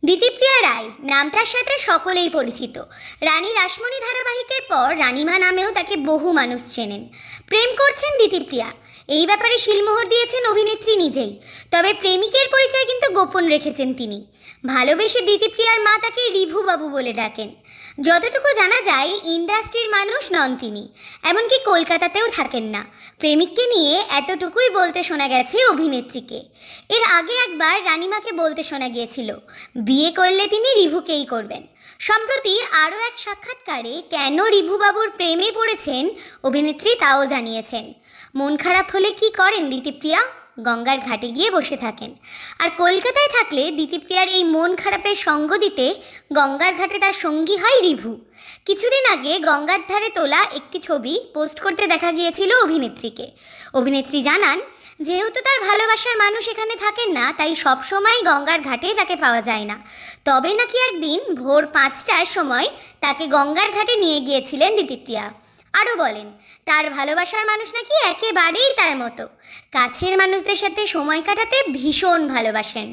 দিতিপ্রিয়া রায় নামটার সাথে সকলেই পরিচিত। রানী রাসমণি ধারাবাহিকের পর রানীমা নামেও তাকে বহু মানুষ চেনেন। প্রেম করছেন দিতিপ্রিয়া, এই ব্যাপারে শিলমোহর দিয়েছেন অভিনেত্রী নিজেই। তবে প্রেমিকের পরিচয় কিন্তু গোপন রেখেছেন তিনি। ভালোবেসে দিতিপ্রিয়ার মা তাকে রিভুবাবু বলে ডাকেন। যতটুকু জানা যায়, ইন্ডাস্ট্রির মানুষ নন তিনি, এমনকি কলকাতাতেও থাকেন না। প্রেমিককে নিয়ে এতটুকুই বলতে শোনা গেছে অভিনেত্রীকে। এর আগে একবার রানীমাকে বলতে শোনা গিয়েছিল, বিয়ে করলে তিনি রিভুকেই করবেন। সম্প্রতি আরও এক সাক্ষাৎকারে কেন রিভুবাবুর প্রেমে পড়েছেন অভিনেত্রী তাও জানিয়েছেন। মন খারাপ হলে কি করেন দিতিপ্রিয়া? গঙ্গার ঘাটে গিয়ে বসে থাকেন। আর কলকাতায় থাকলে দিতিপ্রিয়ার এই মন খারাপের সঙ্গ দিতে গঙ্গার ঘাটে তার সঙ্গী হয় রিভু। কিছুদিন আগে গঙ্গার ধারে তোলা একটি ছবি পোস্ট করতে দেখা গিয়েছিল অভিনেত্রীকে। অভিনেত্রী জানান, যেহেতু তার ভালোবাসার মানুষ এখানে থাকেন না, তাই সবসময় গঙ্গার ঘাটে তাকে পাওয়া যায় না। তবে নাকি একদিন ভোর 5টার সময় তাকে গঙ্গার ঘাটে নিয়ে গিয়েছিলেন দিতিপ্রিয়া। আরও বলেন, তার ভালোবাসার মানুষ নাকি একেবারেই তার মতো। কাছের মানুষদের সাথে সময় কাটাতে ভীষণ ভালোবাসেন।